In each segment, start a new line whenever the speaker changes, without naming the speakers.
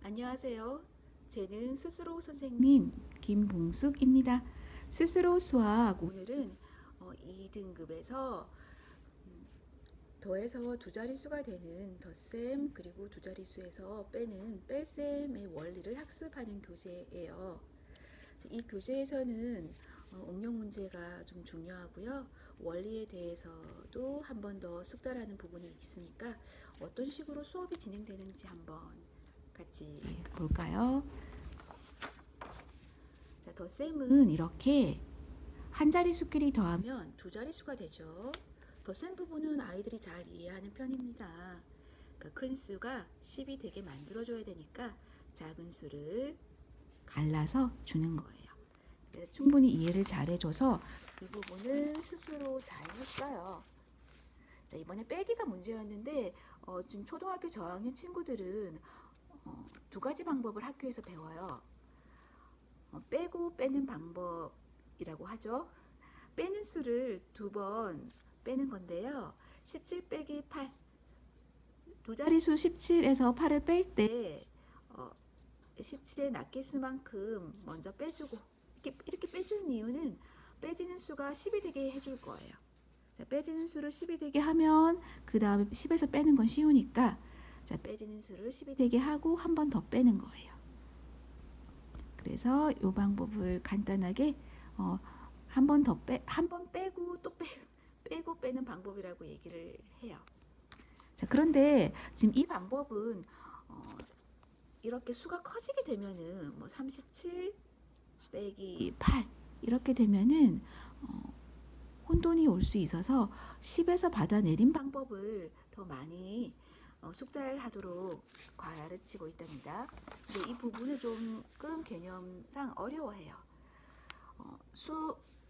안녕하세요. 저는 스스로 선생님 김봉숙입니다. 스스로 수학 오늘은 2등급에서 더해서 두 자릿수가 되는 덧셈 그리고 두 자릿수에서 빼는 뺄셈의 원리를 학습하는 교재예요. 이 교재에서는 응용 문제가 좀 중요하고요. 원리에 대해서도 한 번 더 숙달하는 부분이 있으니까 어떤 식으로 수업이 진행되는지 한번 같이 볼까요? 자, 덧셈은 이렇게 한 자릿수끼리 더하면 두 자릿수가 되죠. 덧셈 부분은 아이들이 잘 이해하는 편입니다. 그러니까 큰 수가 10이 되게 만들어줘야 되니까 작은 수를 갈라서 주는 거예요. 그래서 충분히 이해를 잘 해줘서 이 부분을 스스로 잘 했어요. 자, 이번에 빼기가 문제였는데 지금 초등학교 저학년 친구들은 두 가지 방법을 학교에서 배워요. 빼고 빼는 방법이라고 하죠. 빼는 수를 두 번 빼는 건데요. 17 빼기 8. 두 자릿수 17에서 8을 뺄 때 17의 낱개수만큼 먼저 빼주고 이렇게 빼주는 이유는 빼지는 수가 10이 되게 해줄 거예요. 자, 빼지는 수를 10이 되게 하면 그 다음에 10에서 빼는 건 쉬우니까 자, 빼지는 수를 10이 되게 하고 한 번 더 빼는 거예요. 그래서 이 방법을 간단하게 한 번 더 한 번 빼고 또 빼고 빼는 방법이라고 얘기를 해요. 자, 그런데 지금 이 방법은 이렇게 수가 커지게 되면은 뭐 37 빼기 8 이렇게 되면은 혼돈이 올 수 있어서 10에서 받아내린 방법을 더 많이 숙달하도록 가르치고 있답니다. 근데 이 부분을 조금 개념상 어려워해요.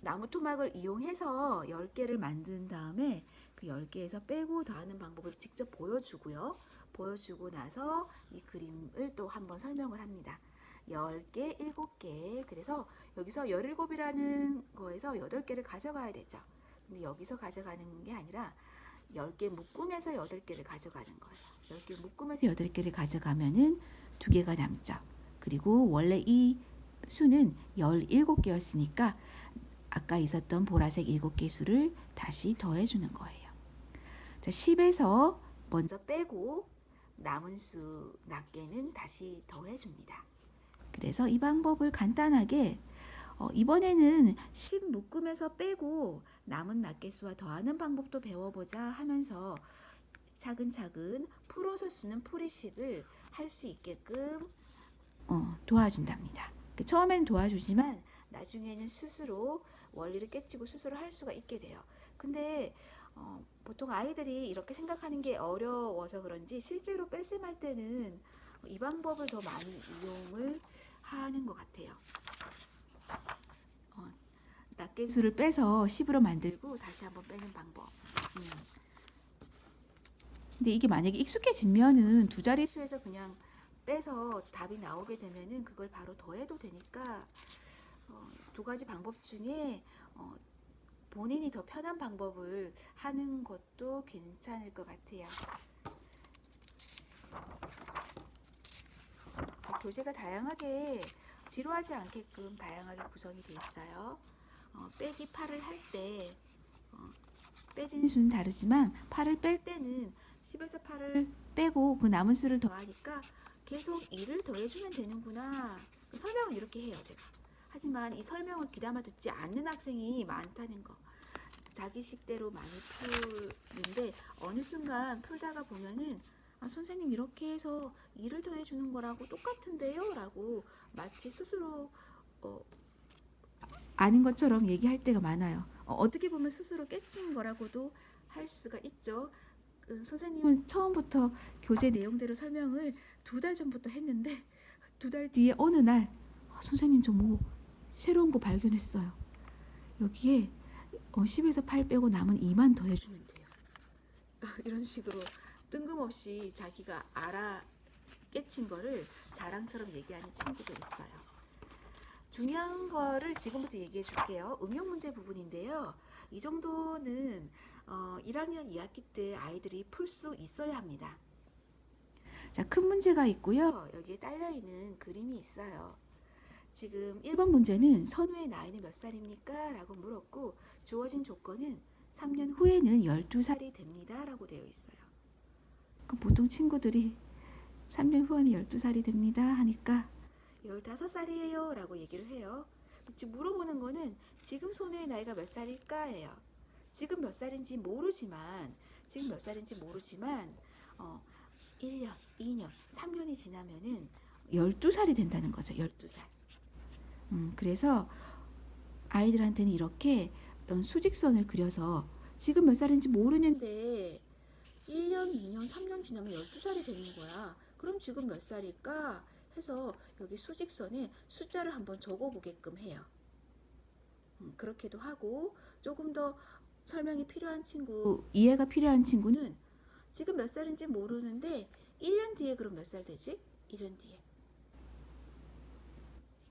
나무 토막을 이용해서 10개를 만든 다음에 그 10개에서 빼고 더하는 방법을 직접 보여주고요. 보여주고 나서 이 그림을 또 한번 설명을 합니다. 10개, 7개. 그래서 여기서 17이라는 거에서 8개를 가져가야 되죠. 근데 여기서 가져가는 게 아니라 10개 묶으면서 8개를 가져가는 거예요. 10개 묶으면서 8개를 가져가면은 2개가 남죠. 그리고 원래 이 수는 17개였으니까 아까 있었던 보라색 7개 수를 다시 더해주는 거예요. 자, 10에서 먼저 빼고 남은 수 낱개는 다시 더해줍니다. 그래서 이 방법을 간단하게 이번에는 10 묶음에서 빼고 남은 낱개수와 더하는 방법도 배워보자 하면서 차근차근 풀어서 쓰는 풀이식을 할 수 있게끔 도와준답니다. 처음엔 도와주지만 나중에는 스스로 원리를 깨치고 스스로 할 수가 있게 돼요. 근데 보통 아이들이 이렇게 생각하는 게 어려워서 그런지 실제로 뺄셈할 때는 이 방법을 더 많이 이용을 하는 것 같아요. 낱개수를 빼서 10으로 만들고 다시 한번 빼는 방법. 근데 이게 만약에 익숙해지면은 두 자릿수에서 그냥 빼서 답이 나오게 되면은 그걸 바로 더해도 되니까 두 가지 방법 중에 본인이 더 편한 방법을 하는 것도 괜찮을 것 같아요. 교재가 다양하게 지루하지 않게끔 다양하게 구성이 되어 있어요. 빼기 8을 할 때 빼진 수는 다르지만 8을 뺄 때는 10에서 8을 빼고 그 남은 수를 더하니까 계속 2를 더해주면 되는구나. 설명은 이렇게 해요, 제가. 하지만 이 설명을 귀담아 듣지 않는 학생이 많다는 거. 자기 식대로 많이 푸는데 어느 순간 풀다가 보면은 선생님 이렇게 해서 2를 더해주는 거라고 똑같은데요? 라고 마치 스스로 아는 것처럼 얘기할 때가 많아요. 어떻게 보면 스스로 깨친 거라고도 할 수가 있죠. 선생님은 처음부터 교재 내용대로 설명을 2달 전부터 했는데 2달 뒤에 어느 날 선생님 저 뭐 새로운 거 발견했어요. 여기에 10에서 8 빼고 남은 2만 더해주면 돼요. 이런 식으로 뜬금없이 자기가 알아 깨친 거를 자랑처럼 얘기하는 친구도 있어요. 중요한 거를 지금부터 얘기해 줄게요. 응용 문제 부분인데요. 이 정도는 1학년 2학기 때 아이들이 풀 수 있어야 합니다. 자, 큰 문제가 있고요. 여기에 딸려있는 그림이 있어요. 지금 1번 문제는 선우의 나이는 몇 살입니까? 라고 물었고 주어진 조건은 3년 후에는 12살이 됩니다. 라고 되어 있어요. 그럼 보통 친구들이 3년 후에는 12살이 됩니다 하니까 15살이에요 라고 얘기를 해요. 지금 물어보는 거는 지금 선우의 나이가 몇 살일까 해요. 지금 몇 살인지 모르지만 1년, 2년, 3년이 지나면은 12살이 된다는 거죠. 12살. 그래서 아이들한테는 이렇게 수직선을 그려서 지금 몇 살인지 모르는데 1년, 2년, 3년 지나면 12살이 되는 거야. 그럼 지금 몇 살일까? 해서 여기 수직선에 숫자를 한번 적어보게끔 해요. 그렇게도 하고 조금 더 설명이 필요한 친구, 이해가 필요한 친구는 지금 몇 살인지 모르는데 1년 뒤에 그럼 몇 살 되지? 1년 뒤에.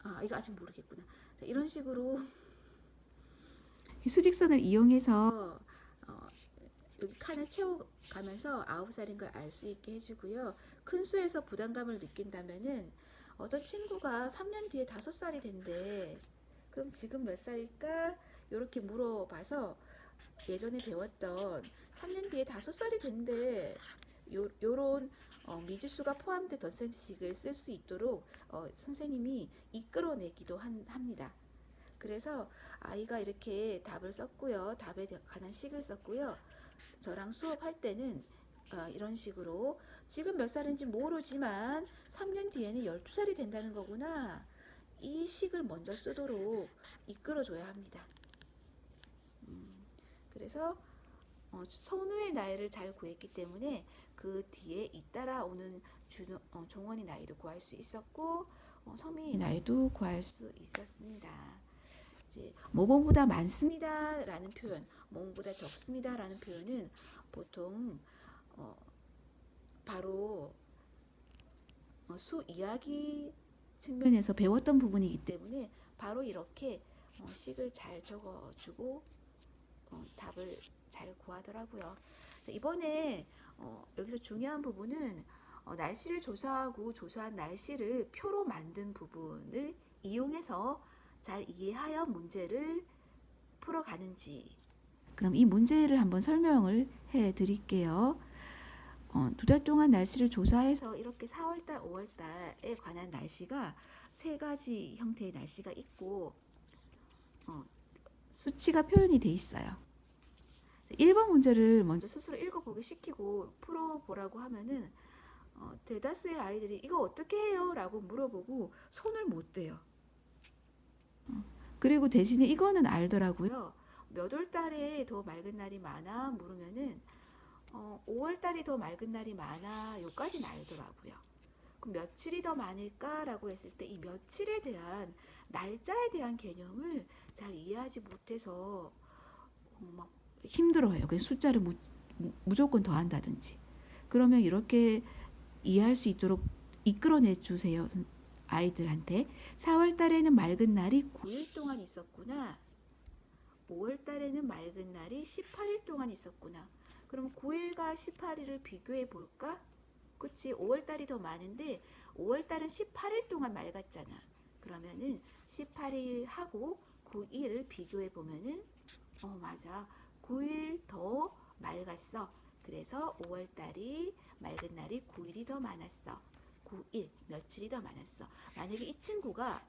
아, 이거 아직 모르겠구나. 자, 이런 식으로 수직선을 이용해서 여기 칸을 채워가면서 9살인 걸 알 수 있게 해주고요. 큰 수에서 부담감을 느낀다면은 어떤 친구가 3년 뒤에 5살이 된대. 그럼 지금 몇 살일까? 이렇게 물어봐서 예전에 배웠던 3년 뒤에 5살이 된대. 요런 미지수가 포함된 덧셈식을 쓸 수 있도록 선생님이 이끌어내기도 합니다. 그래서 아이가 이렇게 답을 썼고요. 답에 관한 식을 썼고요. 저랑 수업할 때는 이런 식으로 지금 몇 살인지 모르지만 3년 뒤에는 12살이 된다는 거구나. 이 식을 먼저 쓰도록 이끌어줘야 합니다. 그래서 선우의 나이를 잘 구했기 때문에 그 뒤에 잇따라 오는 종원이 나이도 구할 수 있었고 서민이 나이도 구할 수 있었습니다. 이제 뭐뭐보다 많습니다 라는 표현, 뭐뭐보다 적습니다 라는 표현은 보통 바로 수 이야기 측면에서 배웠던 부분이기 때문에 바로 이렇게 식을 잘 적어주고 답을 잘 구하더라고요. 자, 이번에 여기서 중요한 부분은 날씨를 조사하고 조사한 날씨를 표로 만든 부분을 이용해서 잘 이해하여 문제를 풀어가는지. 그럼 이 문제를 한번 설명을 해 드릴게요. 2달 동안 날씨를 조사해서 이렇게 4월달, 5월달에 관한 날씨가 3가지 형태의 날씨가 있고 수치가 표현이 돼 있어요. 1번 문제를 먼저 스스로 읽어보기 시키고 풀어보라고 하면은 대다수의 아이들이 이거 어떻게 해요? 라고 물어보고 손을 못 대요. 그리고 대신에 이거는 알더라고요. 몇 월 달에 더 맑은 날이 많아? 물으면은 5월 달이 더 맑은 날이 많아? 요까지는 알더라고요. 그럼 며칠이 더 많을까? 라고 했을 때 이 며칠에 대한 날짜에 대한 개념을 잘 이해하지 못해서 막 힘들어해요. 그 숫자를 무조건 더한다든지. 그러면 이렇게 이해할 수 있도록 이끌어내 주세요. 아이들한테 4월 달에는 맑은 날이 9일 동안 있었구나. 5월 달에는 맑은 날이 18일 동안 있었구나. 그럼 9일과 18일을 비교해 볼까? 그치, 5월 달이 더 많은데 5월 달은 18일 동안 맑았잖아. 그러면은 18일하고 9일을 비교해 보면은 맞아. 9일 더 맑았어. 그래서 5월 달이 맑은 날이 9일이 더 많았어. 9일, 며칠이 더 많았어. 만약에 이 친구가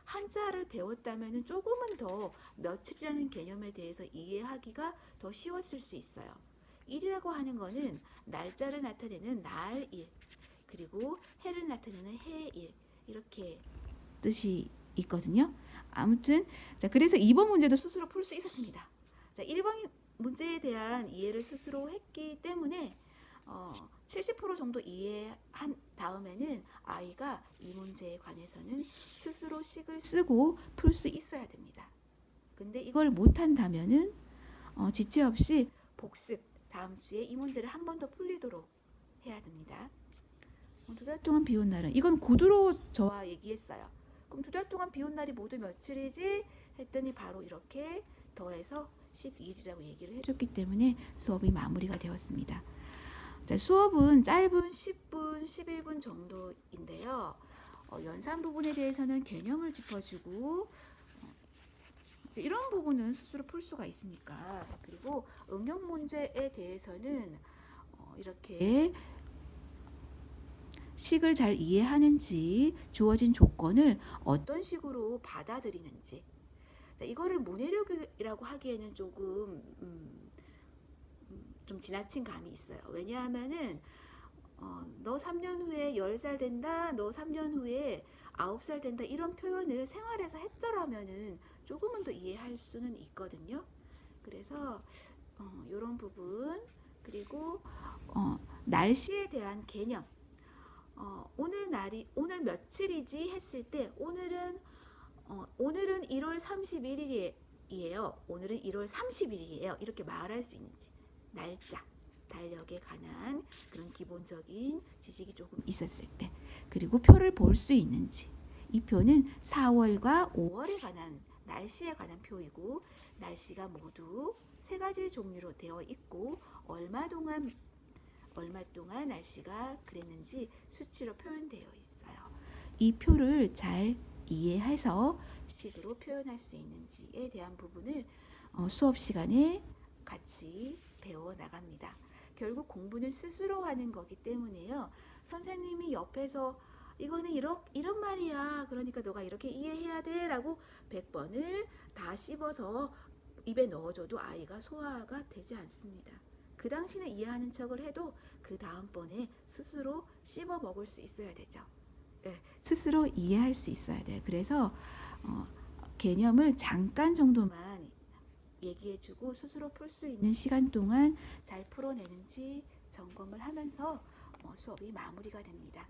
한자를 배웠다면 조금은 더 며칠이라는 개념에 대해서 이해하기가 더 쉬웠을 수 있어요. 일이라고 하는 거는 날짜를 나타내는 날일, 그리고 해를 나타내는 해일, 이렇게 뜻이 있거든요. 아무튼 자, 그래서 2번 문제도 스스로 풀 수 있었습니다. 자, 1번 문제에 대한 이해를 스스로 했기 때문에 70% 정도 이해한 다음에는 아이가 이 문제에 관해서는 스스로 식을 쓰고 풀 수 있어야 됩니다. 근데 이걸 못한다면은 지체 없이 복습, 다음 주에 이 문제를 한 번 더 풀리도록 해야 됩니다. 2달 동안 비 온 날은, 이건 구두로 저와 얘기했어요. 그럼 2달 동안 비 온 날이 모두 며칠이지? 했더니 바로 이렇게 더해서 12일이라고 얘기를 해줬기 때문에 수업이 마무리가 되었습니다. 자, 수업은 짧은 10분 10분, 11분 정도인데요. 연산 부분에 대해서는 개념을 짚어주고 이런 부분은 스스로 풀 수가 있으니까. 그리고 응용 문제에 대해서는 이렇게 식을 잘 이해하는지, 주어진 조건을 어떤 식으로 받아들이는지. 이거를 문해력이라고 하기에는 조금 좀 지나친 감이 있어요. 왜냐하면은 너 3년 후에 10살 된다, 너 3년 후에 9살 된다, 이런 표현을 생활에서 했더라면은 조금은 더 이해할 수는 있거든요. 그래서 이런 부분, 그리고 날씨에 대한 개념. 오늘 며칠이지 했을 때 오늘은 1월 31일이에요. 오늘은 1월 30일이에요. 이렇게 말할 수 있는지. 날짜, 달력에 관한 그런 기본적인 지식이 조금 있었을 때. 그리고 표를 볼 수 있는지. 이 표는 4월과 5월에 관한 날씨에 관한 표이고, 날씨가 모두 세 가지 종류로 되어 있고, 얼마 동안 날씨가 그랬는지 수치로 표현되어 있어요. 이 표를 잘 이해해서 식으로 표현할 수 있는지에 대한 부분을 수업 시간에 같이 배워 나갑니다. 결국 공부는 스스로 하는 거기 때문에요. 선생님이 옆에서 이거는 이런 말이야, 그러니까 너가 이렇게 이해해야 돼 라고 100번을 다 씹어서 입에 넣어줘도 아이가 소화가 되지 않습니다. 그 당시는 이해하는 척을 해도 그 다음번에 스스로 씹어 먹을 수 있어야 되죠. 네, 스스로 이해할 수 있어야 돼요. 그래서 개념을 잠깐 정도만 얘기해주고 스스로 풀 수 있는 시간 동안 잘 풀어내는지 점검을 하면서 수업이 마무리가 됩니다.